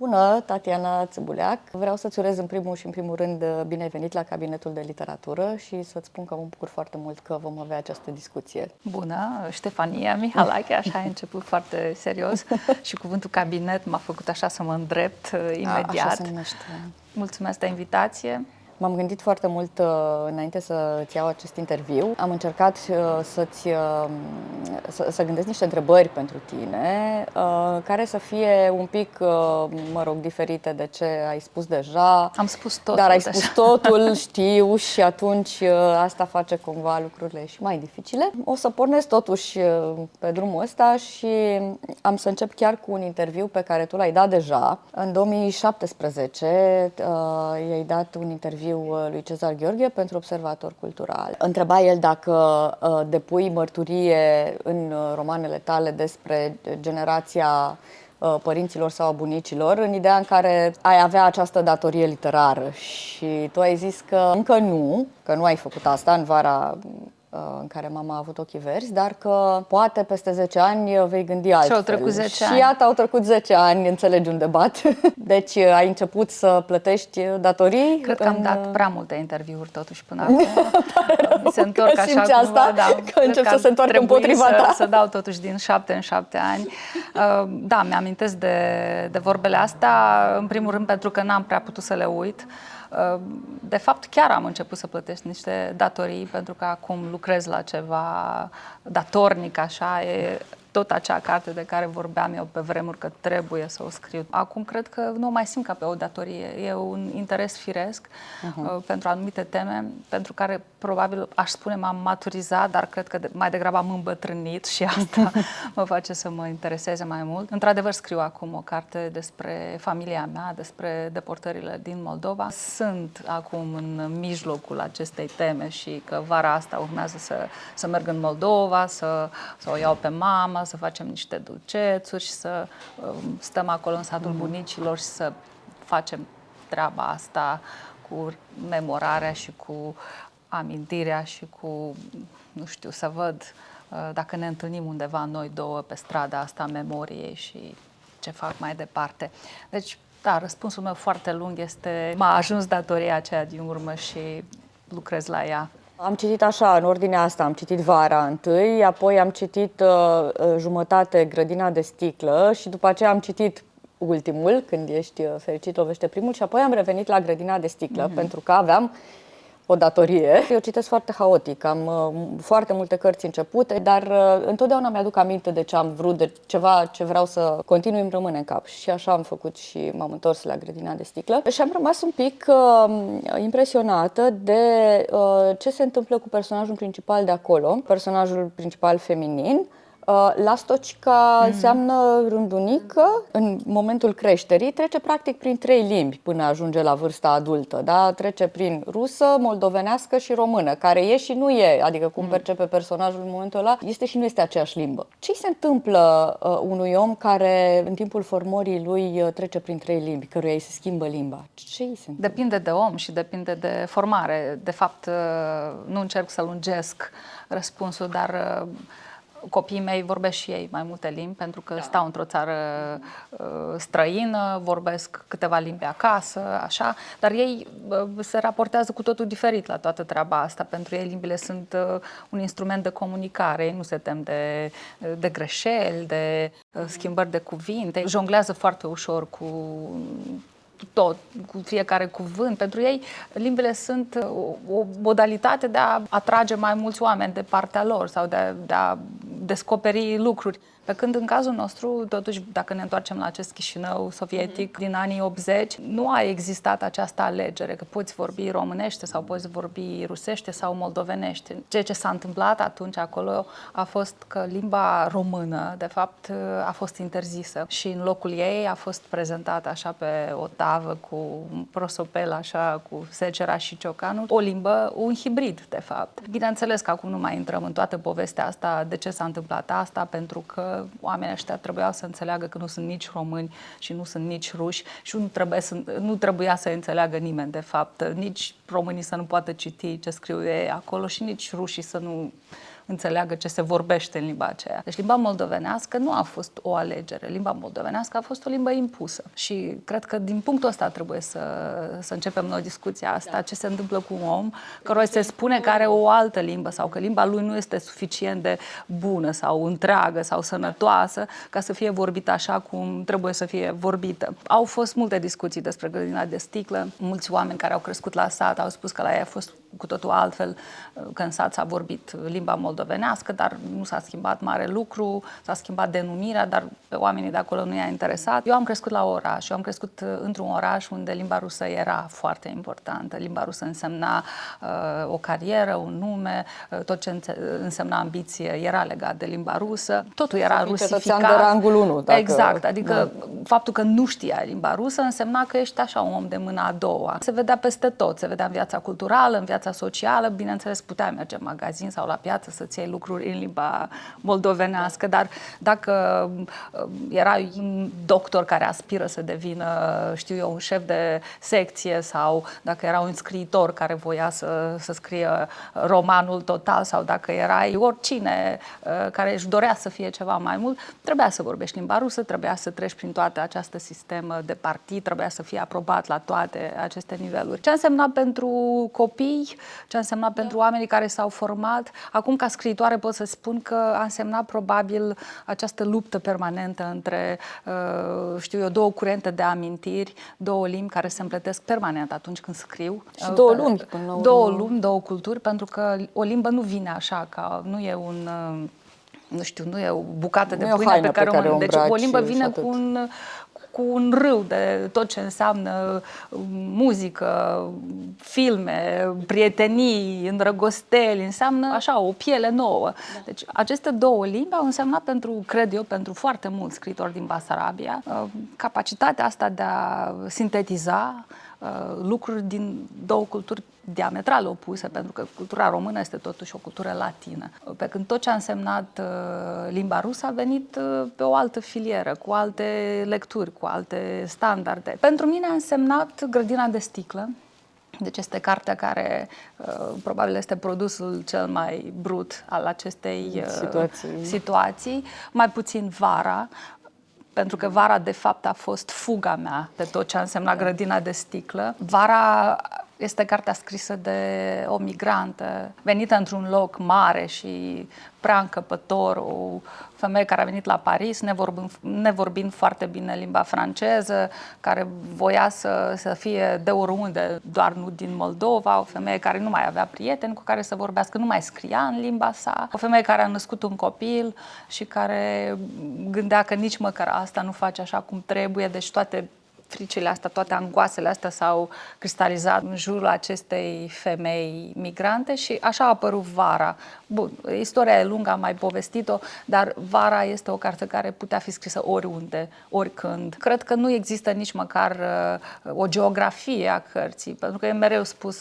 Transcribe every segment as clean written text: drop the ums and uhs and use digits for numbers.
Bună, Tatiana Țăbuleac! Vreau să-ți urez în primul rând bine ai venit la Cabinetul de Literatură și să-ți spun că mă bucur foarte mult că vom avea această discuție. Bună, Ștefania Mihalache, așa ai început foarte serios și cuvântul cabinet m-a făcut așa să mă îndrept imediat. Așa se numește. Mulțumesc de invitație. M-am gândit foarte mult înainte să-ți iau acest interviu. Am încercat să gândesc niște întrebări pentru tine, care să fie un pic, diferite de ce ai spus deja. Am spus totul. Dar ai spus totul, știu, și atunci asta face cumva lucrurile și mai dificile. O să pornesc totuși pe drumul ăsta și am să încep chiar cu un interviu pe care tu l-ai dat deja. În 2017 i-ai dat un interviu lui Cezar Gheorghe pentru Observator Cultural. Întreba el dacă depui mărturie în romanele tale despre generația părinților sau a bunicilor, în ideea în care ai avea această datorie literară. Și tu ai zis că încă nu, că nu ai făcut asta în vara în care mama a avut ochii verzi, dar că poate peste 10 ani vei gândi altfel. Și au trecut 10 ani. Și iată, au trecut 10 ani, înțelegi unde bat. Deci ai început să plătești datorii. Cred că am dat prea multe interviuri totuși până acum. Mi se întorc că așa asta, că încep să se întoarcă împotriva ta. Să dau totuși din 7 în 7 ani. Da, mi-amintesc de vorbele astea, în primul rând pentru că n-am prea putut să le uit. De fapt, chiar am început să plătesc niște datorii, pentru că acum lucrez la ceva datornic, așa, e tot acea carte de care vorbeam eu pe vremuri că trebuie să o scriu. Acum cred că nu o mai simt ca pe o datorie, e un interes firesc pentru anumite teme, pentru care probabil aș spune m-am maturizat, dar cred că mai degrabă am îmbătrânit și asta mă face să mă intereseze mai mult. Într-adevăr, scriu acum o carte despre familia mea, despre deportările din Moldova. Sunt acum în mijlocul acestei teme și că vara asta urmează să merg în Moldova, să o iau pe mama, să facem niște dulcețuri și să stăm acolo în satul bunicilor și să facem treaba asta cu memorarea și cu amintirea și cu, nu știu, să văd dacă ne întâlnim undeva noi două pe strada asta a memoriei și ce fac mai departe. Deci, da, răspunsul meu foarte lung este: m-a ajuns datoria aceea din urmă și lucrez la ea. Am citit așa, în ordinea asta, am citit Vara întâi, apoi am citit jumătate Grădina de sticlă și după aceea am citit ultimul, Când ești fericit lovește primul, și apoi am revenit la Grădina de sticlă, pentru că aveam o datorie. Eu citesc foarte haotic, am foarte multe cărți începute, dar întotdeauna mi-aduc aminte de ce am vrut, de ceva ce vreau să continui, îmi rămâne în cap. Și așa am făcut și m-am întors la Grădina de sticlă. Și am rămas un pic impresionată de ce se întâmplă cu personajul principal de acolo, personajul principal feminin. Lastocica înseamnă rândunică. În momentul creșterii trece practic prin 3 limbi până ajunge la vârsta adultă, da? Trece prin rusă, moldovenească și română, care e și nu e, adică cum percepe personajul în momentul ăla, este și nu este aceeași limbă. Ce se întâmplă unui om care în timpul formării lui trece prin 3 limbi, căruia îi se schimbă limba? Ce îi se întâmplă? Depinde de om și depinde de formare. De fapt, nu încerc să lungesc răspunsul, dar copiii mei vorbesc și ei mai multe limbi, pentru că stau într-o țară străină, vorbesc câteva limbi acasă, așa, dar ei se raportează cu totul diferit la toată treaba asta. Pentru ei limbile sunt un instrument de comunicare, ei nu se tem de greșeli, de schimbări de cuvinte, jonglează foarte ușor cu tot, cu fiecare cuvânt. Pentru ei, limbile sunt o modalitate de a atrage mai mulți oameni de partea lor sau de a descoperi lucruri. Pe când în cazul nostru, totuși, dacă ne întoarcem la acest Chișinău sovietic din anii 80, nu a existat această alegere, că poți vorbi românește sau poți vorbi rusește sau moldovenește. Ceea ce s-a întâmplat atunci acolo a fost că limba română, de fapt, a fost interzisă și în locul ei a fost prezentată așa pe o tavă cu un prosopel, așa, cu secera și ciocanul, o limbă, un hibrid, de fapt. Bineînțeles că acum nu mai intrăm în toată povestea asta, de ce s-a întâmplat asta, pentru că oamenii ăștia trebuiau să înțeleagă că nu sunt nici români și nu sunt nici ruși și nu trebuia să înțeleagă nimeni, de fapt, nici românii să nu poată citi ce scriu ei acolo și nici rușii să nu înțeleagă ce se vorbește în limba aceea. Deci limba moldovenească nu a fost o alegere. Limba moldovenească a fost o limbă impusă. Și cred că din punctul ăsta trebuie să începem noi discuția asta. Ce se întâmplă cu un om căruia se spune că are o altă limbă sau că limba lui nu este suficient de bună sau întreagă sau sănătoasă ca să fie vorbită așa cum trebuie să fie vorbită. Au fost multe discuții despre grădina de sticlă. Mulți oameni care au crescut la sat au spus că la ei a fost cu totul altfel, că în sat s-a vorbit limba moldovenească, dar nu s-a schimbat mare lucru, s-a schimbat denumirea, dar pe oamenii de acolo nu i-a interesat. Eu am crescut la oraș, eu am crescut într-un oraș unde limba rusă era foarte importantă. Limba rusă însemna o carieră, un nume, tot ce însemna ambiție era legat de limba rusă. Totul era rusificat. De rangul 1, dacă... Exact, adică faptul că nu știai limba rusă însemna că ești așa un om de mâna a doua. Se vedea peste tot, se vedea în viața culturală, în viața socială, bineînțeles puteai merge în magazin sau la piață să-ți iei lucruri în limba moldovenească, dar dacă erai un doctor care aspiră să devină, știu eu, un șef de secție sau dacă era un scriitor care voia să scrie romanul total sau dacă erai oricine care își dorea să fie ceva mai mult, trebuia să vorbești limba rusă, trebuia să treci prin toată această sistemă de partid, trebuia să fii aprobat la toate aceste niveluri. Ce a însemnat pentru copii, ce a însemnat pentru oamenii care s-au format. Acum, ca scriitoare, pot să spun că a însemnat probabil această luptă permanentă între, știu eu, două curente de amintiri, două limbi care se împletesc permanent atunci când scriu. Și două lumi. Două lumi, două culturi, pentru că o limbă nu vine așa, ca nu e un... nu știu, nu e o bucată de pâine pe care o... Deci o limbă vine cu un râu de tot ce înseamnă muzică, filme, prietenii, îndrăgosteli, înseamnă așa o piele nouă. Deci aceste două limbi au însemnat cred eu, pentru foarte mulți scriitori din Basarabia, capacitatea asta de a sintetiza lucruri din două culturi diametral opuse, pentru că cultura română este totuși o cultură latină. Pe când tot ce a însemnat limba rusă a venit pe o altă filieră, cu alte lecturi, cu alte standarde. Pentru mine a însemnat Grădina de sticlă. Deci este cartea care probabil este produsul cel mai brut al acestei situații. Mai puțin Vara, pentru că Vara, de fapt, a fost fuga mea de tot ce a însemnat Grădina de sticlă. Vara este cartea scrisă de o migrantă venită într-un loc mare și prea încăpător, o femeie care a venit la Paris, nevorbind foarte bine limba franceză, care voia să fie de oriunde, doar nu din Moldova, o femeie care nu mai avea prieteni cu care să vorbească, nu mai scria în limba sa, o femeie care a născut un copil și care gândea că nici măcar asta nu face așa cum trebuie, deci toate fricile astea, toate angoasele astea s-au cristalizat în jurul acestei femei migrante și așa a apărut Vara. Bun, istoria e lungă, am mai povestit-o, dar Vara este o carte care putea fi scrisă oriunde, oricând. Cred că nu există nici măcar o geografie a cărții, pentru că e mereu spus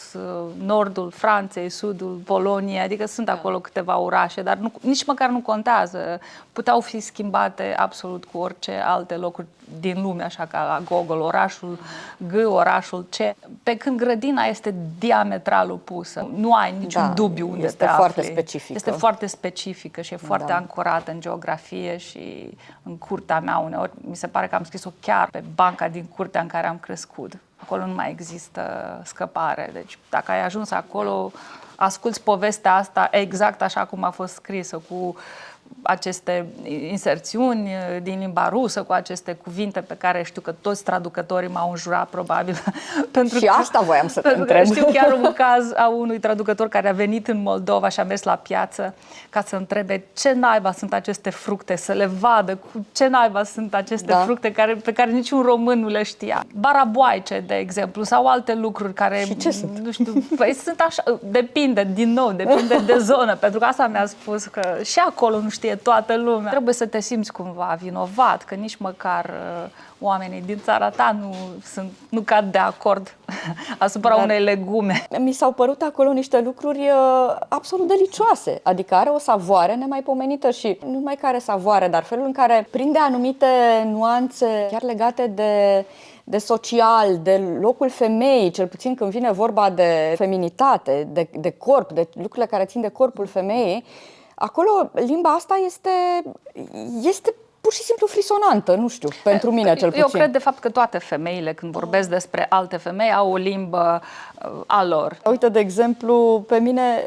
nordul Franței, sudul Poloniei, adică sunt acolo câteva orașe, dar nici măcar nu contează. Puteau fi schimbate absolut cu orice alte locuri din lume, așa ca la Gogol, orașul G, orașul C, pe când Grădina este diametral opusă. Nu ai niciun dubiu unde te afli. Foarte specifică. Este foarte specifică și e foarte ancorată în geografie și în curtea mea uneori. Mi se pare că am scris-o chiar pe banca din curtea în care am crescut. Acolo nu mai există scăpare. Deci dacă ai ajuns acolo, asculți povestea asta exact așa cum a fost scrisă, cu aceste inserțiuni din limba rusă, cu aceste cuvinte pe care știu că toți traducătorii m-au înjurat probabil. Și asta voiam să te întreb. Știu chiar un caz a unui traducător care a venit în Moldova și a mers la piață ca să întrebe ce naiba sunt aceste fructe, să le vadă cu ce naiba sunt aceste fructe pe care niciun român nu le știa. Baraboaice, de exemplu, sau alte lucruri care, și ce sunt? Nu știu, sunt așa, depinde de zonă, pentru că asta mi-a spus că și acolo nu știe toată lumea. Trebuie să te simți cumva vinovat, că nici măcar oamenii din țara ta nu cad de acord asupra unei legume. Mi s-au părut acolo niște lucruri absolut delicioase, adică are o savoare nemaipomenită și nu numai că are savoare, dar felul în care prinde anumite nuanțe chiar legate de social, de locul femeii, cel puțin când vine vorba de feminitate, de corp, de lucrurile care țin de corpul femeii. acolo limba asta este pur și simplu frisonantă, nu știu, pentru mine cel puțin. Eu cred de fapt că toate femeile, când vorbesc despre alte femei, au o limbă a lor. Uite, de exemplu, pe mine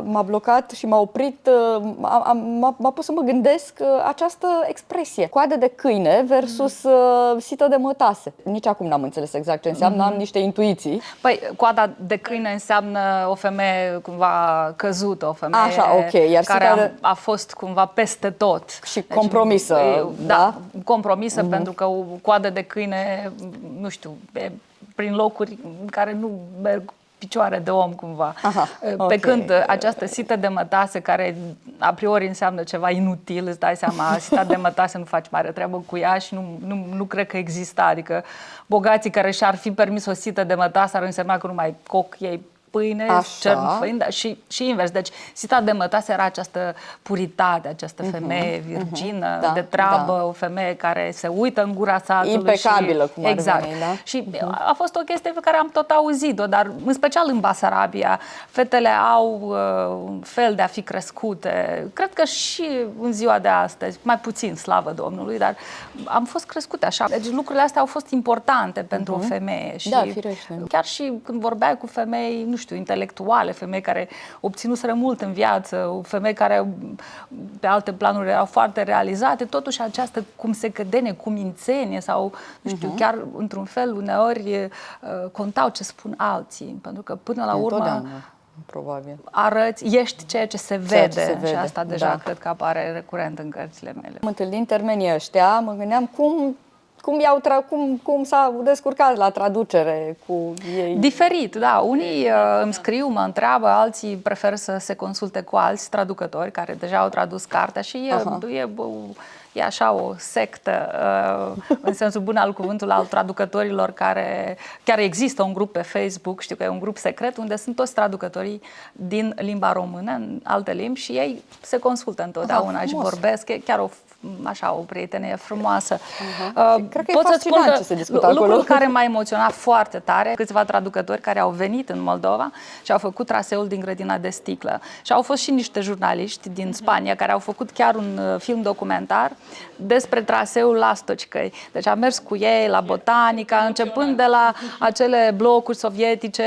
m-a blocat și m-a oprit, m-a pus să mă gândesc această expresie. Coadă de câine versus sită de mătase. Nici acum n-am înțeles exact ce înseamnă, am niște intuiții. Păi, coada de câine înseamnă o femeie cumva căzută, o femeie așa, okay. Iar care a fost cumva peste tot. Și compromisă. Da, compromisă, pentru că o coadă de câine, nu știu, prin locuri în care nu merg picioare de om cumva. Aha, pe când această sită de mătase, care a priori înseamnă ceva inutil, îți dai seama, sita de mătase nu faci mare treabă cu ea și nu cred că exista. Adică bogații care și-ar fi permis o sită de mătase ar însemna că nu mai coc ei pâine, cern făină, și invers. Deci sita de mătase era această puritate, această femeie virgină, de treabă, o femeie care se uită în gura satului. Impecabilă, cum ar exact. veni, da? Și a fost o chestie pe care am tot auzit-o, dar în special în Basarabia, fetele au un fel de a fi crescute. Cred că și în ziua de astăzi, mai puțin, slavă Domnului, dar am fost crescute așa. Deci lucrurile astea au fost importante pentru o femeie. Și chiar și când vorbeai cu femei, nu știu, intelectuale, femei care obținuseră mult în viață, femei care pe alte planuri erau foarte realizate, totuși această cum se cădene, cumințenie sau, nu știu, chiar într-un fel uneori contau ce spun alții, pentru că până la urmă probabil arăți, ești ceea ce se vede, și asta deja cred că apare recurent în cărțile mele. Întâlnind termenii ăștia, mă gândeam cum s-a descurcat la traducere cu ei? Diferit, da. Unii îmi scriu, mă întreabă, alții preferă să se consulte cu alți traducători care deja au tradus cartea și e așa o sectă, în sensul bun al cuvântului, al traducătorilor, care chiar există un grup pe Facebook, știu că e un grup secret, unde sunt toți traducătorii din limba română în alte limbi și ei se consultă întotdeauna și vorbesc. E chiar o prietenie frumoasă. Cred că e fascinant ce se discută acolo. Lucrul care m-a emoționat foarte tare, câțiva traducători care au venit în Moldova și au făcut traseul din Grădina de Sticlă. Și au fost și niște jurnaliști din Spania care au făcut chiar un film documentar despre traseul Lastocicăi. Deci am mers cu ei la Botanica, începând de la acele blocuri sovietice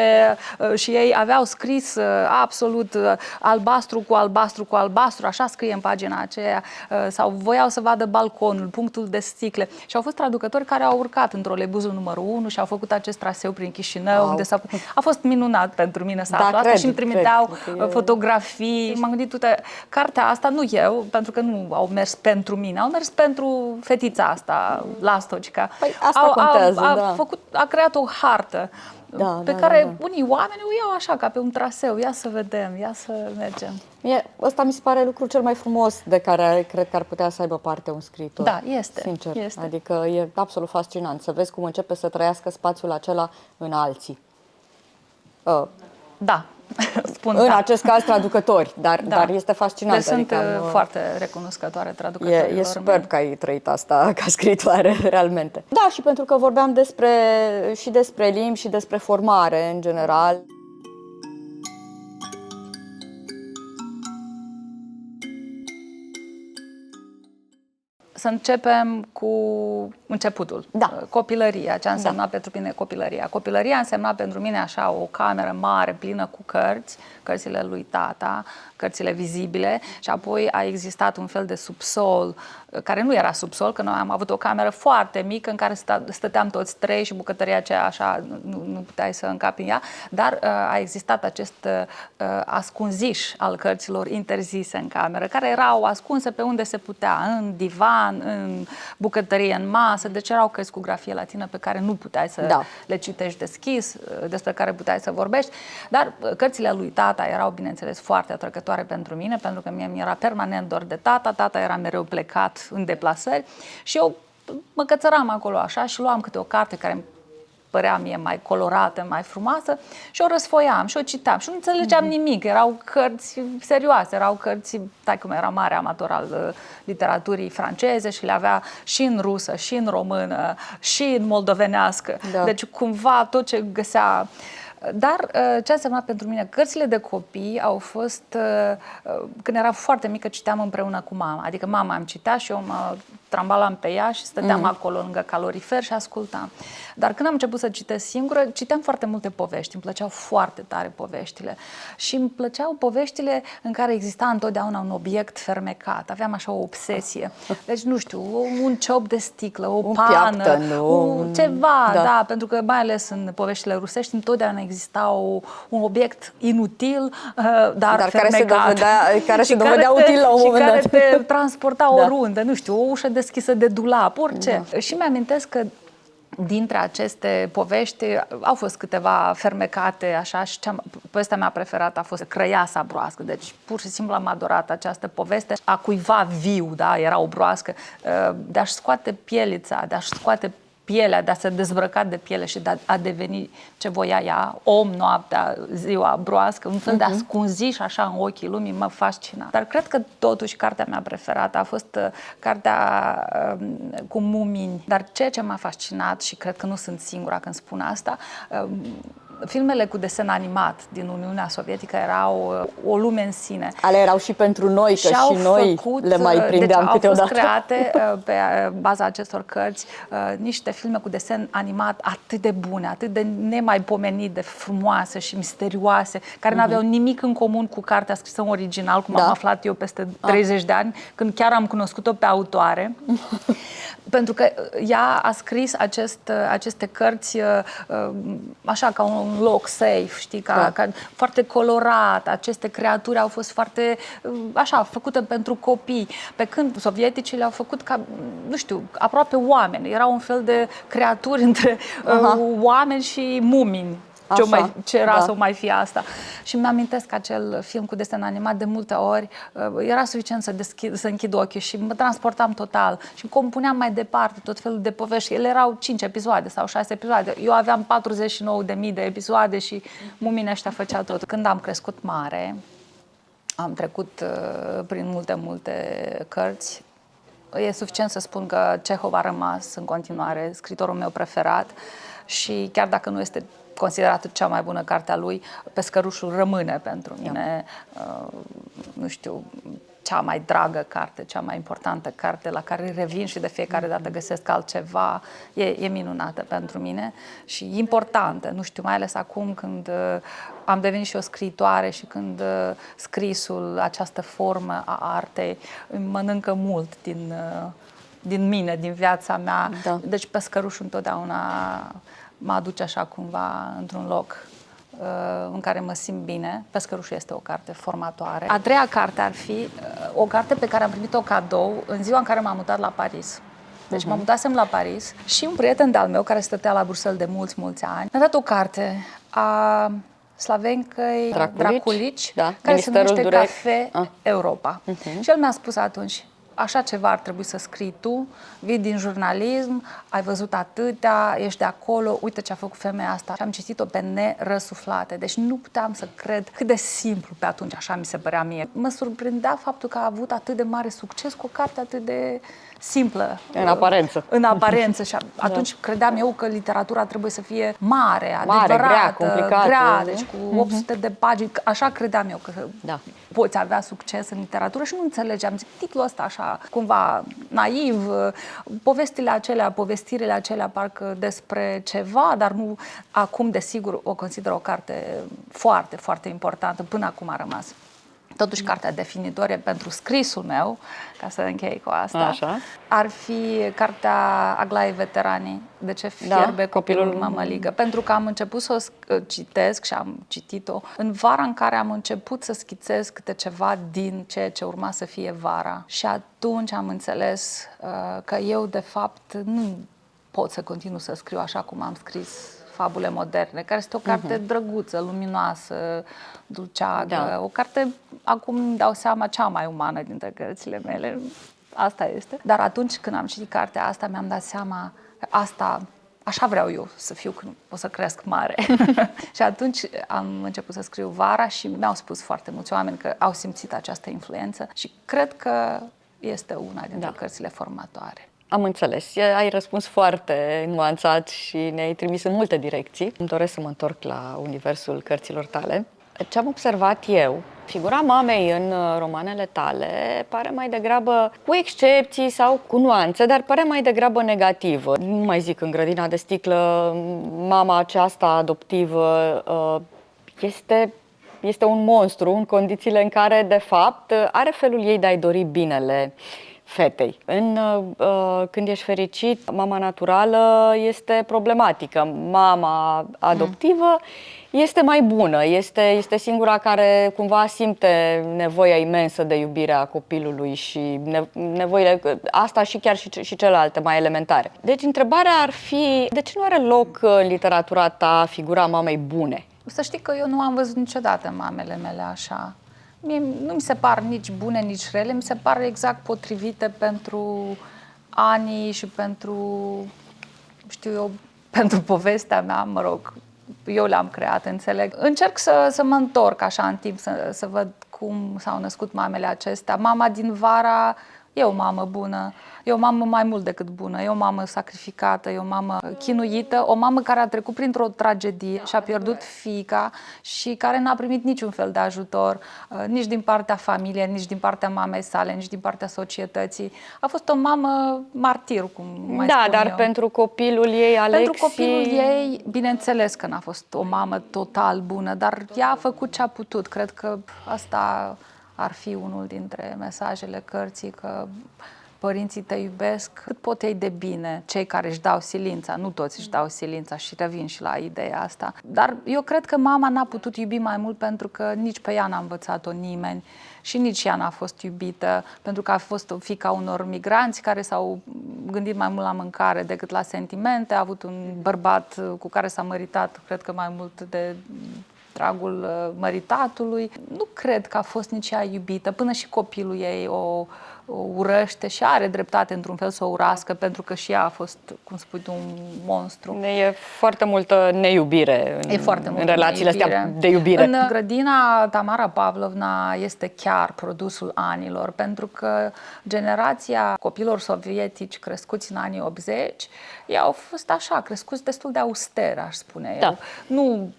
și ei aveau scris absolut albastru cu albastru cu albastru, așa scrie în pagina aceea, sau voiau să vadă balconul, punctul de sticle. Și au fost traducători care au urcat într-o lebuzul numărul 1 și au făcut acest traseu prin Chișinău. Unde a fost minunat pentru mine să aflu asta și îmi trimiteau fotografii. M-am gândit, uite, cartea asta, nu eu, pentru că nu au mers pentru mine, au mers pentru fetița asta, Lastocica. Păi asta contează, a creat o hartă pe care unii oameni o iau așa, ca pe un traseu. Ia să vedem, ia să mergem. Ăsta mi se pare lucrul cel mai frumos de care cred că ar putea să aibă parte un scriitor. Da, este. Sincer. Adică e absolut fascinant să vezi cum începe să trăiască spațiul acela în alții. Da. Spun, în acest caz traducători, dar este fascinant. Sunt foarte recunoscătoare traducătorilor. E superb că ai trăit asta ca scriitoare, realmente. Da, și pentru că vorbeam despre limbi și despre formare în general. Să începem cu începutul. Copilăria. Ce a însemnat pentru mine copilăria? Copilăria însemna pentru mine așa o cameră mare, plină cu cărți, cărțile lui tata, cărțile vizibile, și apoi a existat un fel de subsol, care nu era subsol, că noi am avut o cameră foarte mică în care stăteam toți trei și bucătăria aceea așa nu puteai să încapi în ea, dar a existat acest ascunziș al cărților interzise în cameră, care erau ascunse pe unde se putea, în divan, în bucătărie, în masă, deci erau cărți cu grafie latină pe care nu puteai să le citești deschis, despre care puteai să vorbești, dar cărțile lui tata erau, bineînțeles, foarte atrăgătoare pentru mine, pentru că mie mi-era permanent dor de tata, tata era mereu plecat în deplasări și eu mă cățăram acolo așa și luam câte o carte care îmi părea mie mai colorată, mai frumoasă și o răsfoiam și o citeam și nu înțelegeam nimic. Erau cărți serioase, erau cărți, taică-mi era mare amator al literaturii franceze și le avea și în rusă, și în română, și în moldovenească. Deci cumva tot ce găsea Dar ce a însemnat pentru mine? Cărțile de copii au fost, când eram foarte mică, citeam împreună cu mama. Adică mama îmi citea și eu mă trambalam pe ea și stăteam acolo lângă calorifer și ascultam. Dar când am început să citesc singură, citeam foarte multe povești. Îmi plăceau foarte tare poveștile. Și îmi plăceau poveștile în care exista întotdeauna un obiect fermecat. Aveam așa o obsesie. Deci, nu știu, un ciop de sticlă, o pană, piaptăn, ceva, da, pentru că mai ales în poveștile rusești întotdeauna exista un obiect inutil, dar fermecat. Care se dovedea util la un moment dat. Și care te transporta oriunde, nu știu, o ușă deschisă de dulap, orice. Da. Și mi-amintesc că dintre aceste povești au fost câteva fermecate, așa, și povestea mea preferată a fost Crăiasa broască. Deci, pur și simplu am adorat această poveste a cuiva viu, da, era o broască, de a-și scoate pielița, de a-și scoate pielea, de a se dezbrăca de piele și de a deveni ce voia ea, om noaptea, ziua broască, un fel de ascunziș așa în ochii lumii, mă fascina. Dar cred că totuși cartea mea preferată a fost cartea cu mumini. Dar ceea ce m-a fascinat, și cred că nu sunt singura când spun asta, filmele cu desen animat din Uniunea Sovietică erau o lume în sine. Ale erau și pentru noi, că și noi le mai prindeam câteodată. Au fost create pe baza acestor cărți niște filme cu desen animat atât de bune, atât de nemaipomenit, de frumoase și misterioase, care n-aveau nimic în comun cu cartea scrisă în original, cum am aflat eu peste 30 de ani, când chiar am cunoscut-o pe autoare. Pentru că ea a scris aceste cărți așa, ca un loc safe, știi, ca foarte colorat. Aceste creaturi au fost foarte, așa, făcute pentru copii. Pe când sovieticii le-au făcut ca, nu știu, aproape oameni. Erau un fel de creaturi între oameni și mumini. Ce rasă o mai fi asta. Și mi-amintesc că acel film cu desen animat de multe ori era suficient să închid ochii și mă transportam total și compuneam mai departe tot felul de povești. Ele erau 5 episoade sau 6 episoade. Eu aveam 49.000 de episoade și mumii ăștia făcea tot. Când am crescut mare, am trecut prin multe cărți. E suficient să spun că Cehov a rămas în continuare scriitorul meu preferat și chiar dacă nu este considerată cea mai bună carte a lui, Pescărușul rămâne pentru mine, nu știu, cea mai dragă carte, cea mai importantă carte la care revin și de fiecare dată găsesc altceva. E minunată pentru mine și importantă, nu știu, mai ales acum când am devenit și o scriitoare și când scrisul, această formă a artei, îmi mănâncă mult din mine, din viața mea. Da. Deci Pescărușul întotdeauna mă aduce așa cumva într-un loc în care mă simt bine. Pescărușul este o carte formatoare. A treia carte ar fi o carte pe care am primit-o cadou în ziua în care m-am mutat la Paris. Deci mă mutasem la Paris și un prieten de-al meu care stătea la Bruxelles de mulți ani mi-a dat o carte a Slavencăi Draculici, care se numește Café Europa. Și el mi-a spus atunci: așa ceva ar trebui să scrii tu, vii din jurnalism, ai văzut atâtea, ești de acolo, uite ce a făcut femeia asta. Și am citit-o pe nerăsuflate, deci nu puteam să cred cât de simplu pe atunci, așa mi se părea mie. Mă surprindea faptul că a avut atât de mare succes cu o carte atât de simplă. În aparență. În aparență. Și atunci credeam eu că literatura trebuie să fie mare, adevărată, grea, complicată. Grea, deci cu 800 de pagini. Așa credeam eu că poți avea succes în literatură și nu înțelegeam. Zic, titlul ăsta așa, cumva naiv, povestirile acelea parcă despre ceva, dar nu acum, desigur, o consider o carte foarte, foarte importantă. Până acum a rămas. Totuși, cartea definitorie pentru scrisul meu, ca să închei cu asta, ar fi cartea Aglaie Veterani, De ce fierbe copilul mămăligă. Pentru că am început să o citesc și am citit-o în vara în care am început să schițez câte ceva din ceea ce urma să fie vara. Și atunci am înțeles că eu, de fapt, nu pot să continu să scriu așa cum am scris Fabule moderne, care este o carte drăguță, luminoasă, dulceagă, o carte, acum îmi dau seama, cea mai umană dintre cărțile mele, asta este. Dar atunci când am citit cartea asta, mi-am dat seama că asta, așa vreau eu să fiu când o să cresc mare. Și atunci am început să scriu vara și mi-au spus foarte mulți oameni că au simțit această influență și cred că este una dintre cărțile formatoare. Am înțeles. Ai răspuns foarte nuanțat și ne-ai trimis în multe direcții. Îmi doresc să mă întorc la universul cărților tale. Ce am observat eu, figura mamei în romanele tale pare mai degrabă, cu excepții sau cu nuanțe, dar pare mai degrabă negativă. Nu mai zic în Grădina de sticlă, mama aceasta adoptivă este un monstru în condițiile în care, de fapt, are felul ei de a-i dori binele fetei. Când ești fericit, mama naturală este problematică. Mama adoptivă este mai bună, este singura care cumva simte nevoia imensă de iubire a copilului și nevoile, asta și chiar și celelalte mai elementare. Deci întrebarea ar fi, de ce nu are loc în literatura ta figura mamei bune? Să știi că eu nu am văzut niciodată mamele mele așa. Mie nu mi se par nici bune, nici rele, mi se par exact potrivite pentru anii și știu eu, pentru povestea mea, mă rog, eu le-am creat, înțeleg. Încerc să mă întorc așa în timp, să văd cum s-au născut mamele acestea. Mama din Vara e o mamă bună, e o mamă mai mult decât bună, e o mamă sacrificată, e o mamă chinuită, o mamă care a trecut printr-o tragedie și a pierdut fiica și care n-a primit niciun fel de ajutor, nici din partea familiei, nici din partea mamei sale, nici din partea societății. A fost o mamă martir, cum mai spun dar eu. pentru copilul ei, Alexi... Pentru copilul ei, bineînțeles că n-a fost o mamă total bună, dar ea a făcut ce a putut. Cred că asta ar fi unul dintre mesajele cărții, că părinții te iubesc cât pot ei de bine, cei care își dau silința, nu toți își dau silința și revin și la ideea asta. Dar eu cred că mama n-a putut iubi mai mult pentru că nici pe ea n-a învățat-o nimeni și nici ea n-a fost iubită, pentru că a fost fiica unor migranți care s-au gândit mai mult la mâncare decât la sentimente, a avut un bărbat cu care s-a măritat, cred că mai mult de dragul măritatului. Nu cred că a fost nici ea iubită, până și copilul ei o urăște și are dreptate într-un fel să o urască, pentru că și ea a fost, cum spui tu, un monstru. E foarte multă neiubire în relațiile astea de iubire. În Grădina, Tamara Pavlovna este chiar produsul anilor, pentru că generația copilor sovietici crescuți în anii 80, ei au fost așa, crescuți destul de auster, aș spune eu. Nu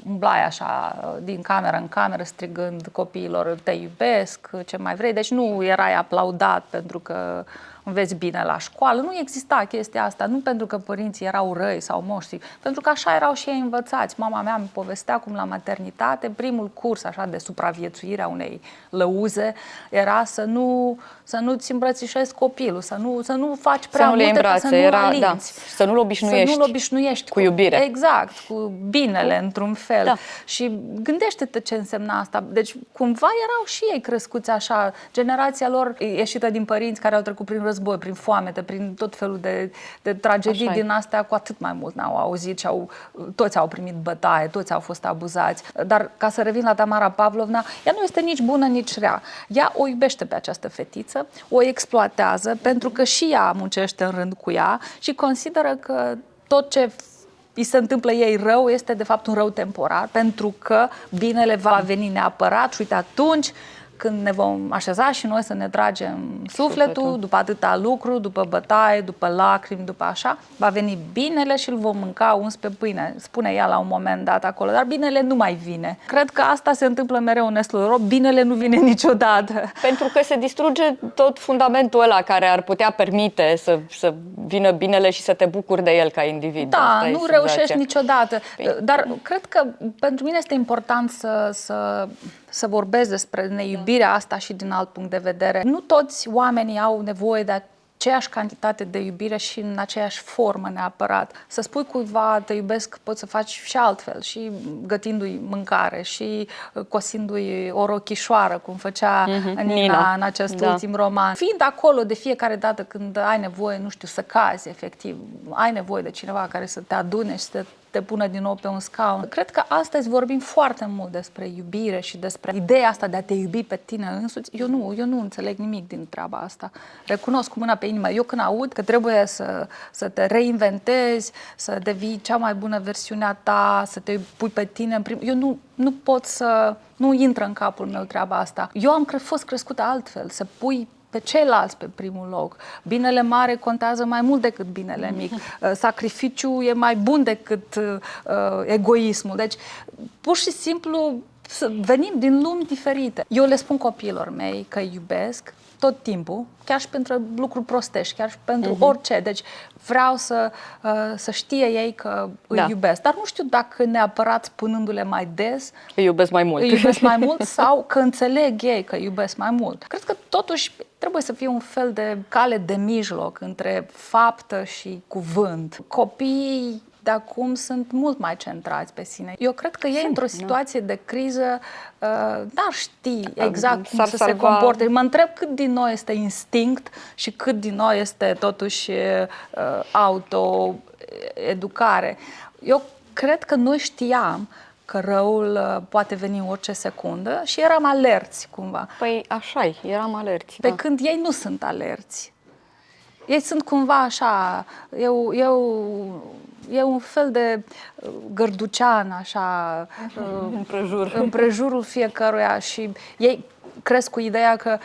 umblai așa din cameră în cameră strigând copiilor te iubesc, ce mai vrei, deci nu erai aplaudat pentru că înveți bine la școală, nu exista chestia asta, nu pentru că părinții erau răi sau moștri, pentru că așa erau și ei învățați. Mama mea îmi povestea cum la maternitate, primul curs așa de supraviețuire a unei lăuze era să nu-ți îmbrățișezi copilul, să nu faci prea multe, ca să nu-l alinți. Să nu-l obișnuiești, să nu-l obișnuiești cu iubire. Exact, cu binele într-un fel. Da. Și gândește-te ce însemna asta. Deci cumva erau și ei crescuți așa, generația lor ieșită din părinți care au trecut prin război, prin foamete, prin tot felul de tragedii din astea, cu atât mai mult n-au auzit și toți au primit bătaie, toți au fost abuzați. Dar ca să revin la Tamara Pavlovna, ea nu este nici bună, nici rea. Ea o iubește pe această fetiță, o exploatează pentru că și ea muncește în rând cu ea și consideră că tot ce îi se întâmplă ei rău este de fapt un rău temporar, pentru că binele va veni neapărat și uite atunci când ne vom așeza și noi să ne tragem sufletul, după atâta lucru, după bătaie, după lacrimi, după așa, va veni binele și îl vom mânca uns pe pâine, spune ea la un moment dat acolo, dar binele nu mai vine. Cred că asta se întâmplă mereu în Estul Europei, binele nu vine niciodată. Pentru că se distruge tot fundamentul ăla care ar putea permite să vină binele și să te bucuri de el ca individ. Da, nu reușești niciodată. Dar cred că pentru mine este important să vorbesc despre neiubirea asta și din alt punct de vedere. Nu toți oamenii au nevoie de aceeași cantitate de iubire și în aceeași formă neapărat. Să spui cuiva te iubesc poți să faci și altfel, și gătindu-i mâncare, și cosindu-i o rochișoară, cum făcea Nina în acest ultim roman. Fiind acolo de fiecare dată când ai nevoie, nu știu, să cazi efectiv, ai nevoie de cineva care să te adune și să te pună din nou pe un scaun. Cred că astăzi vorbim foarte mult despre iubire și despre ideea asta de a te iubi pe tine însuți. Eu nu înțeleg nimic din treaba asta. Recunosc cu mâna pe inimă. Eu când aud că trebuie să te reinventezi, să devii cea mai bună versiune a ta, să te pui pe tine în prim... Eu nu pot să... Nu intră în capul meu treaba asta. Eu am fost crescută altfel, să pui pe ceilalți pe primul loc. Binele mare contează mai mult decât binele mic. Sacrificiul e mai bun decât egoismul. Deci, pur și simplu, venim din lumi diferite. Eu le spun copiilor mei că îi iubesc tot timpul, chiar și pentru lucruri prostești, chiar și pentru orice. Deci vreau să știe ei că îi iubesc. Dar nu știu dacă neapărat spunându-le mai des Îi iubesc mai mult. îi iubesc mai mult sau că înțeleg ei că îi iubesc mai mult. Cred că totuși trebuie să fie un fel de cale de mijloc între faptă și cuvânt. Copiii de acum sunt mult mai centrați pe sine. Eu cred că ei, într-o situație de criză, n-ar ști exact cum să se comporte. Mă întreb cât din noi este instinct și cât din noi este totuși autoeducare. Eu cred că noi știam că răul poate veni în orice secundă și eram alerți cumva. Păi așa-i, eram alerți. Pe când ei nu sunt alerți. Ei sunt cumva așa, e un fel de gărducean așa în prejurul fiecăruia și ei cresc cu ideea că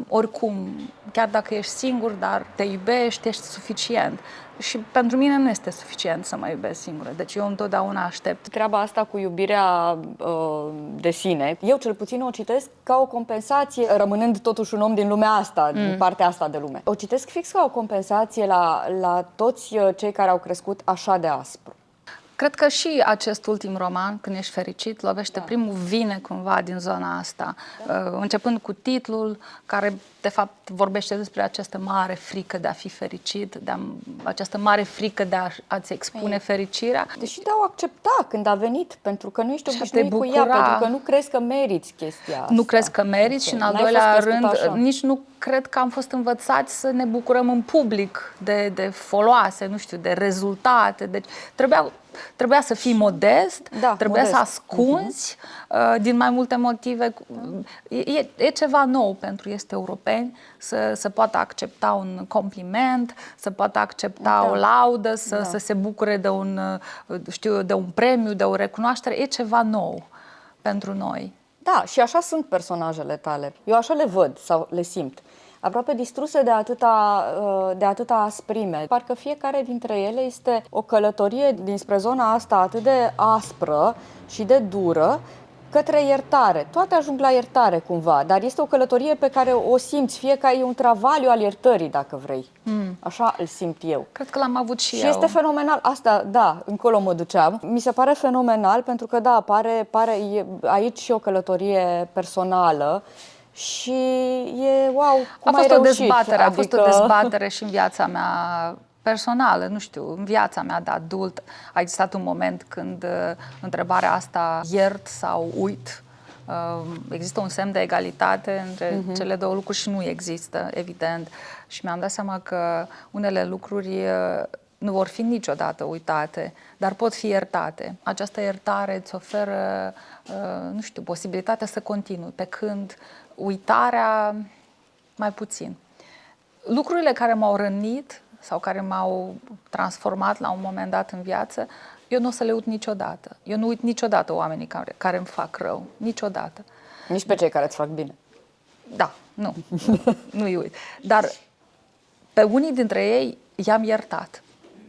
oricum, chiar dacă ești singur, dar te iubești, ești suficient. Și pentru mine nu este suficient să mă iubesc singură, deci eu întotdeauna aștept. Treaba asta cu iubirea de sine, eu cel puțin o citesc ca o compensație, rămânând totuși un om din lumea asta, din partea asta de lume. O citesc fix ca o compensație la toți cei care au crescut așa de aspru. Cred că și acest ultim roman, Când ești fericit, lovește primul, vine cumva din zona asta, începând cu titlul, care de fapt vorbește despre această mare frică de a fi fericit, această mare frică de a-ți expune fericirea. Deși te-au accepta când a venit, pentru că nu ești obișnuit cu ea, pentru că nu crezi că meriți chestia asta. Nu crezi că meriți și în al doilea rând nici nu cred că am fost învățați să ne bucurăm în public de foloase, nu știu, de rezultate. Deci trebuia să fii modest, trebuia să ascunzi din mai multe motive. E ceva nou pentru este europeni să poată accepta un compliment, să poată accepta o laudă, să se bucure de un premiu, de o recunoaștere. E ceva nou pentru noi. Da, și așa sunt personajele tale. Eu așa le văd sau le simt. Aproape distruse de atâta asprime. Parcă fiecare dintre ele este o călătorie dinspre zona asta atât de aspră și de dură către iertare. Toate ajung la iertare cumva, dar este o călătorie pe care o simți, fiecare e un travaliu al iertării, dacă vrei. Așa îl simt eu. Cred că l-am avut și eu. Și este fenomenal. Asta, da, încolo mă duceam. Mi se pare fenomenal pentru că, da, pare aici și o călătorie personală. Și e wow, cum ai reușit. A fost o dezbatere și în viața mea personală, nu știu, în viața mea de adult a existat un moment când întrebarea asta, iert sau uit, există un semn de egalitate între cele două lucruri și nu există, evident. Și mi-am dat seama că unele lucruri nu vor fi niciodată uitate, dar pot fi iertate. Această iertare îți oferă, nu știu, posibilitatea să continui, pe când uitarea mai puțin. Lucrurile care m-au rănit sau care m-au transformat la un moment dat în viață, eu nu o să le uit niciodată. Eu nu uit niciodată oamenii care îmi fac rău. Niciodată. Nici pe cei care îți fac bine. Da, nu-i uit. Dar pe unii dintre ei i-am iertat.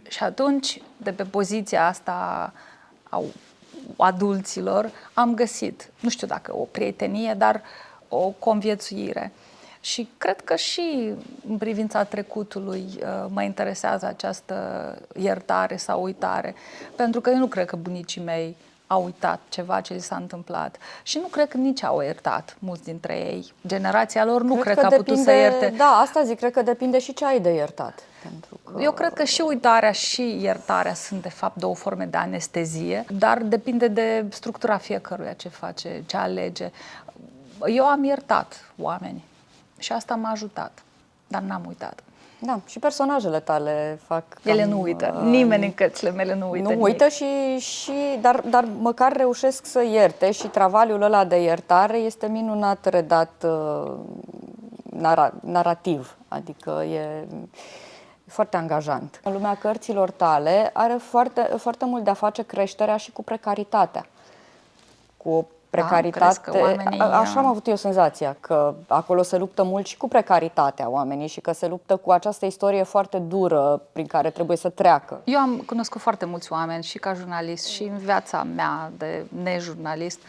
Și atunci, de pe poziția asta a adulților, am găsit, nu știu dacă o prietenie, dar o conviețuire. Și cred că și în privința trecutului mă interesează această iertare sau uitare. Pentru că eu nu cred că bunicii mei au uitat ceva ce li s-a întâmplat. Și nu cred că nici au iertat mulți dintre ei. Generația lor nu cred că a putut să ierte. Da, asta zic, cred că depinde și ce ai de iertat. Pentru că... Eu cred că și uitarea și iertarea sunt de fapt două forme de anestezie, dar depinde de structura fiecăruia ce face, ce alege. Eu am iertat oameni și asta m-a ajutat, dar n-am uitat. Da, și personajele tale fac... Ele nu uită, nimeni în cărțile mele nu uită. Nu uită dar măcar reușesc să ierte și travaliul ăla de iertare este minunat redat narativ, adică e foarte angajant. În lumea cărților tale are foarte, foarte mult de a face creșterea și cu precaritatea, cu o precaritate. crezi că oamenii... Așa am avut eu senzația, că acolo se luptă mult și cu precaritatea oamenii și că se luptă cu această istorie foarte dură prin care trebuie să treacă. Eu am cunoscut foarte mulți oameni și ca jurnalist și în viața mea de nejurnalist,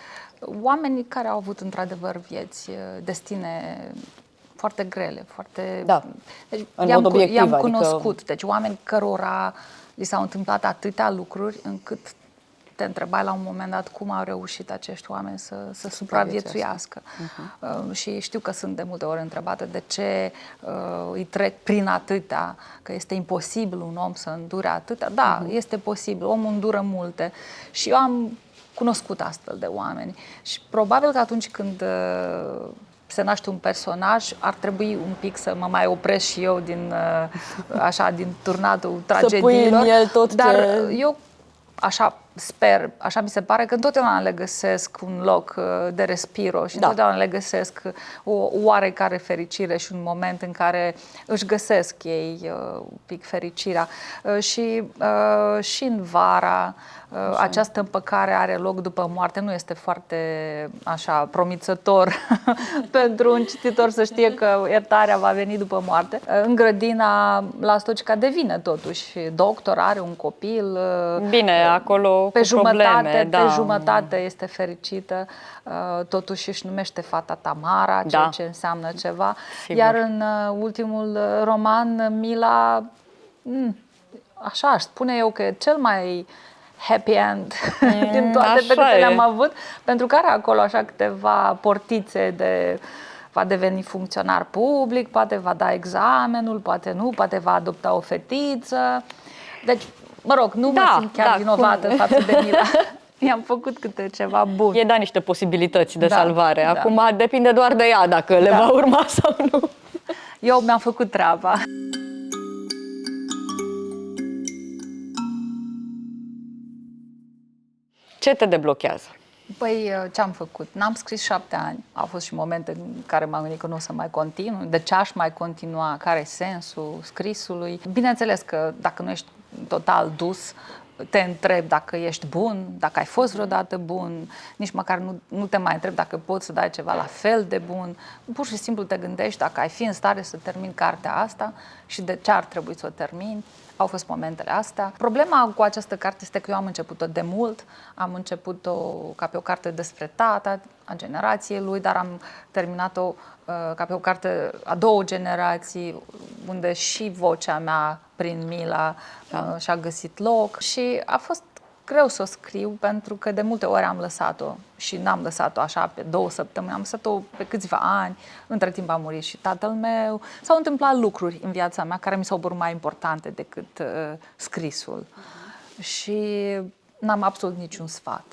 oameni care au avut într-adevăr vieți, destine foarte grele, foarte... Da, deci, în mod obiectiv, i-am adică... cunoscut, deci oameni cărora li s-au întâmplat atâtea lucruri încât te întrebai la un moment dat cum au reușit acești oameni să supraviețuiască. Și știu că sunt de multe ori întrebată de ce îi trec prin atâtea, că este imposibil un om să îndure atâtea. Da, este posibil, omul îndură multe și eu am cunoscut astfel de oameni și probabil că atunci când se naște un personaj, ar trebui un pic să mă mai opresc și eu din turnatul tragediilor. Să pui în el tot dar ce... eu așa sper, așa mi se pare că întotdeauna le găsesc un loc de respiro și întotdeauna le găsesc o oarecare fericire și un moment în care își găsesc ei un pic fericirea. Și în vara această împăcare are loc după moarte, nu este foarte așa promițător pentru un cititor să știe că iertarea va veni după moarte. În grădina la Stocica devine totuși doctor, are un copil. Bine, acolo pe jumătate, da. pe jumătate este fericită, totuși își numește fata Tamara, ceea ce înseamnă ceva. Sigur. Iar în ultimul roman, Mila, așa aș spune eu că e cel mai happy end din toate pe câte le-am avut, pentru că are acolo așa câteva portițe de... va deveni funcționar public, poate va da examenul, poate nu, poate va adopta o fetiță. Deci, mă rog, nu mă simt chiar vinovată față de Mila. I-am făcut câte ceva bun. E niște posibilități de salvare. Acum depinde doar de ea dacă le va urma sau nu. Eu mi-am făcut treaba. Ce te deblochează? Păi, ce-am făcut? N-am scris 7 ani. Au fost și momente în care m-am gândit că nu o să mai continui. De ce aș mai continua? Care e sensul scrisului? Bineînțeles că dacă nu ești total dus, te întrebi dacă ești bun, dacă ai fost vreodată bun, nici măcar nu te mai întrebi dacă poți să dai ceva la fel de bun. Pur și simplu te gândești dacă ai fi în stare să termini cartea asta și de ce ar trebui să o termini. Au fost momentele astea. Problema cu această carte este că eu am început-o de mult, am început-o ca pe o carte despre tata, a generației lui, dar am terminat-o ca pe o carte a 2 generații, unde și vocea mea prin Mila și-a găsit loc și a fost greu să o scriu pentru că de multe ori am lăsat-o și n-am lăsat-o așa pe 2 săptămâni, am lăsat-o pe câțiva ani, între timp a murit și tatăl meu, s-au întâmplat lucruri în viața mea care mi s-au părut mai importante decât scrisul și n-am absolut niciun sfat.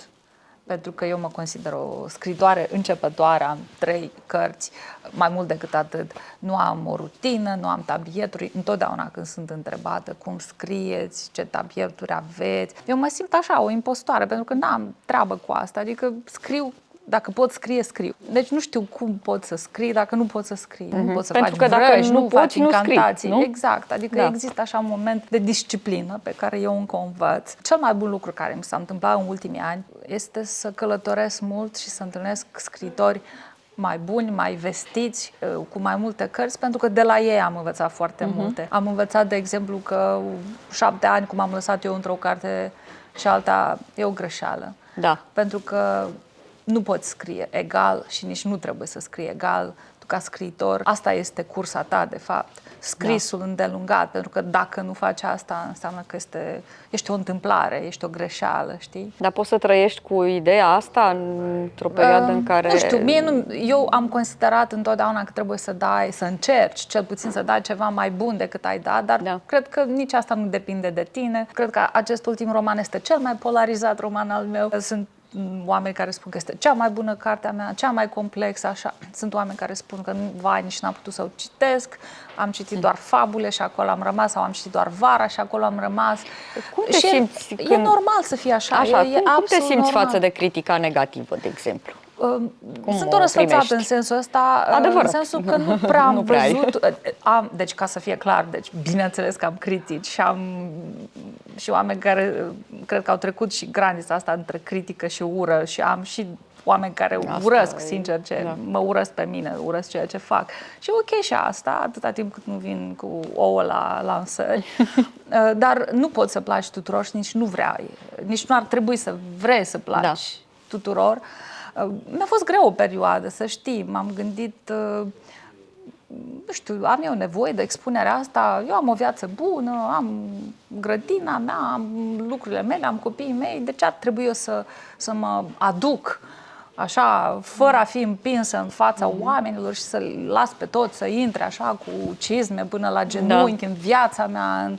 Pentru că eu mă consider o scritoare începătoare, am 3 cărți, mai mult decât atât. Nu am o rutină, nu am tabieturi. Întotdeauna când sunt întrebată cum scrieți, ce tabieturi aveți, eu mă simt așa, o impostoare, pentru că n-am treabă cu asta. Adică scriu, dacă pot scrie, scriu. Deci nu știu cum pot să scrii dacă nu pot să scrii. Nu poți să pentru faci că dacă vrăji, nu nu faci poți, nu incantații. scrii, nu? Exact, adică există așa un moment de disciplină pe care eu încă o învăț. Cel mai bun lucru care mi s-a întâmplat în ultimii ani este să călătoresc mult și să întâlnesc scritori mai buni, mai vestiți, cu mai multe cărți, pentru că de la ei am învățat foarte multe. Am învățat, de exemplu, că 7 ani, cum am lăsat eu într-o carte și alta, e o greșeală. Da. Pentru că nu poți scrie egal și nici nu trebuie să scrii egal. Tu ca scriitor, asta este cursa ta, de fapt. Scrisul îndelungat, pentru că dacă nu faci asta, înseamnă că ești o întâmplare, ești o greșeală, știi? Dar poți să trăiești cu ideea asta într-o perioadă în care... Nu știu, eu am considerat întotdeauna că trebuie să încerci, cel puțin să dai ceva mai bun decât ai dat, dar cred că nici asta nu depinde de tine. Cred că acest ultim roman este cel mai polarizat roman al meu. Sunt oameni care spun că este cea mai bună carte a mea, cea mai complexă, așa. Sunt oameni care spun că nici n-am putut să o citesc, am citit doar fabule și acolo am rămas, sau am citit doar Vara și acolo am rămas. Cum te simți e normal să fie așa. Cum te simți normal față de critica negativă, de exemplu? Sunt o răsfățată în sensul ăsta, Adevărat. în sensul că nu prea am prea văzut. Deci, ca să fie clar, bineînțeles că am critici și am și oameni care cred că au trecut și granița asta între critică și ură și am și oameni care Asta urăsc, e, sincer, da. mă urăsc pe mine, urăsc ceea ce fac. Și ok și asta, atâta timp cât nu vin cu ouă la lansări. Dar nu poți să placi tuturor și nici nu nici nu ar trebui să vrei să placi tuturor. Mi-a fost greu o perioadă, să știi, m-am gândit, nu știu, am eu nevoie de expunerea asta, eu am o viață bună, am grădina mea, am lucrurile mele, am copiii mei, de ce ar trebui eu să mă aduc așa, fără a fi împinsă în fața oamenilor și să las pe toți să intre așa cu cizme până la genunchi în viața mea,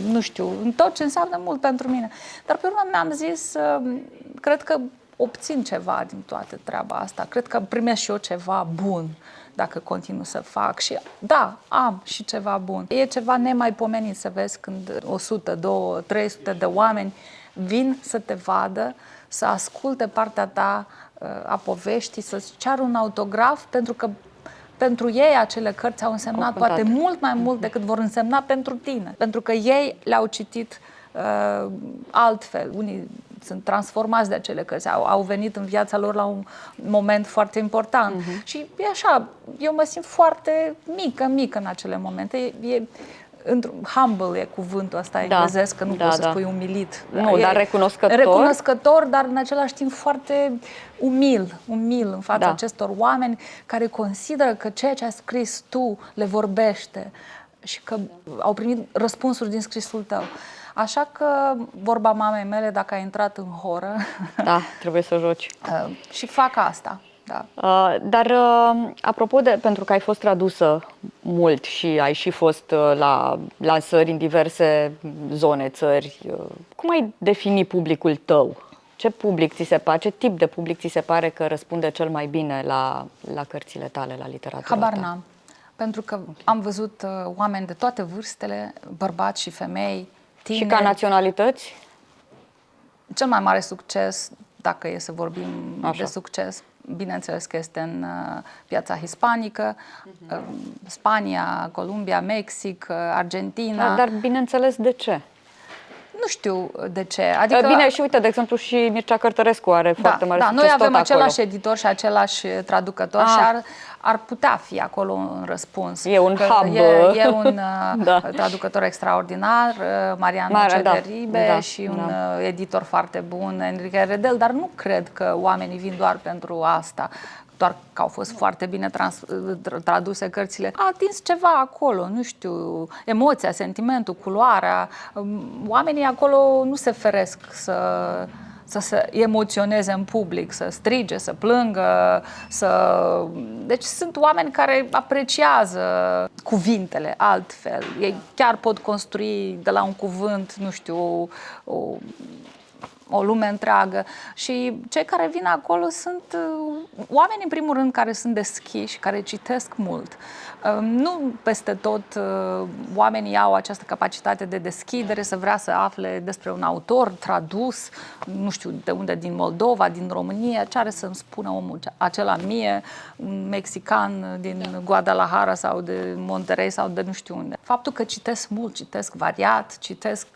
nu știu, în tot ce înseamnă mult pentru mine. Dar pe urmă mi-am zis, cred că obțin ceva din toată treaba asta, cred că primesc și eu ceva bun dacă continuu să fac și da, am și ceva bun. E ceva nemaipomenit să vezi când 100, 200, 300 de oameni vin să te vadă, să asculte partea ta a poveștii, să-ți ceară un autograf, pentru că pentru ei acele cărți au însemnat poate mult mai mult decât vor însemna pentru tine. Pentru că ei le-au citit altfel. Unii sunt transformați de acele cărți, au venit în viața lor la un moment foarte important. Și e așa, eu mă simt foarte mică în acele momente. Humble e cuvântul ăsta englezesc, că nu poți să spui umilit. Nu, dar recunoscător. Recunoscător, dar în același timp foarte umil în fața acestor oameni care consideră că ceea ce ai scris tu le vorbește și că au primit răspunsuri din scrisul tău. Așa că, vorba mamei mele, dacă ai intrat în horă... Da, trebuie să joci. Și fac asta. Da. Dar, apropo de, pentru că ai fost tradusă mult și ai și fost la lansări în diverse zone, țări, cum ai defini publicul tău? Ce public ți se pare, ce tip de public ți se pare că răspunde cel mai bine la cărțile tale, la literatura ta? Habar n-am. Pentru că am văzut oameni de toate vârstele, bărbați și femei, tineri. Și ca naționalități? Cel mai mare succes, dacă e să vorbim de succes, bineînțeles că este în piața hispanică, Spania, Columbia, Mexic, Argentina. Dar bineînțeles de ce? Nu știu de ce. Adică, bine, și uite, de exemplu, și Mircea Cărtărescu are foarte mare succes. Noi avem tot același acolo. editor și același traducător și ar putea fi acolo un răspuns. E un hub. E un traducător extraordinar, Mariano Cederibe, și un editor foarte bun, Enrique Redel, dar nu cred că oamenii vin doar pentru asta. Doar că au fost foarte bine traduse cărțile. A atins ceva acolo, nu știu, emoția, sentimentul, culoarea. Oamenii acolo nu se feresc să se emoționeze în public, să strige, să plângă, Deci sunt oameni care apreciază cuvintele altfel. Ei chiar pot construi de la un cuvânt, nu știu, o lume întreagă. Și cei care vin acolo sunt oameni, în primul rând, care sunt deschiși, care citesc mult. Nu peste tot oamenii au această capacitate de deschidere, să vrea să afle despre un autor tradus, nu știu de unde, din Moldova, din România, ce are să-mi spună omul acela mie, un mexican din Guadalajara sau de Monterrey sau de nu știu unde. Faptul că citesc mult, citesc variat, citesc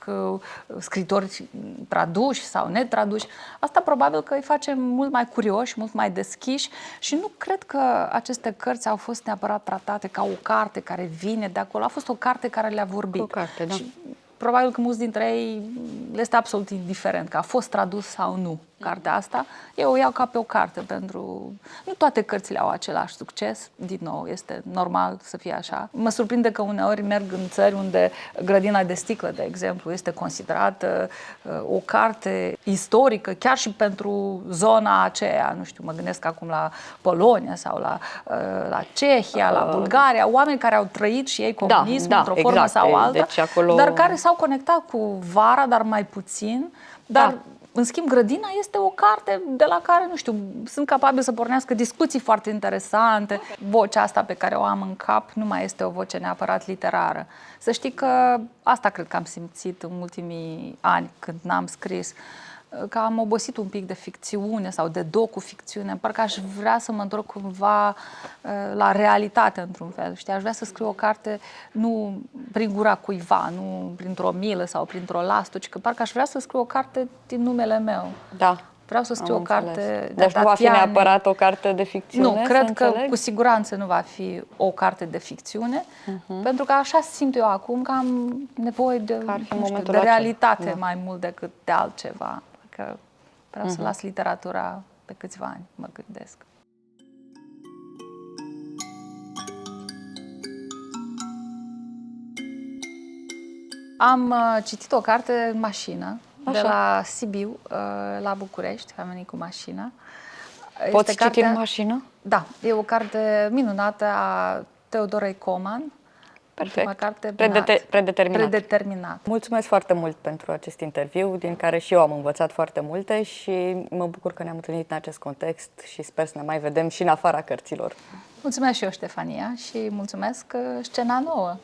scritori traduși sau netraduși, asta probabil că îi face mult mai curioși, mult mai deschiși și nu cred că aceste cărți au fost neapărat tratate ca o carte care vine de acolo. A fost o carte care le-a vorbit. O carte, da. Și probabil că mulți dintre ei le este absolut indiferent că a fost tradus sau nu cartea asta. Eu o iau ca pe o carte pentru... Nu toate cărțile au același succes, din nou, este normal să fie așa. Mă surprinde că uneori merg în țări unde Grădina de sticlă, de exemplu, este considerată o carte istorică, chiar și pentru zona aceea. Nu știu, mă gândesc acum la Polonia sau la Cehia, la Bulgaria, oameni care au trăit și ei comunismul într-o formă sau alta, deci acolo... dar care s-au conectat cu vara, dar mai puțin, dar... În schimb, Grădina este o carte de la care, nu știu, sunt capabil să pornească discuții foarte interesante. Vocea asta pe care o am în cap nu mai este o voce neapărat literară. Să știi că asta cred că am simțit în ultimii ani când n-am scris, că am obosit un pic de ficțiune sau de docu-ficțiune. Parcă aș vrea să mă întorc cumva la realitate într-un fel. Știi? Aș vrea să scriu o carte nu prin gura cuiva, nu printr-o milă sau printr-o lastă, ci că parcă aș vrea să scriu o carte din numele meu. Da. Vreau să scriu o carte de Deci nu va fi Tatiane. neapărat o carte de ficțiune, Nu, cred că înțeleg? cu siguranță nu va fi o carte de ficțiune, pentru că așa simt eu acum că am nevoie de, ar fi nu știu, momentul de acela. realitate Da. mai mult decât de altceva. Că vreau să las literatura pe câțiva ani, mă gândesc. Am citit o carte în mașină, de Așa. la Sibiu la București, am venit cu mașina. Poți Este citi în mașină? Da, e o carte minunată a Teodorei Coman. Perfect. Ultima carte, Predeterminat. Predeterminat. Mulțumesc foarte mult pentru acest interviu, din care și eu am învățat foarte multe și mă bucur că ne-am întâlnit în acest context și sper să ne mai vedem și în afara cărților. Mulțumesc și eu, Ștefania, și mulțumesc Scena Nouă.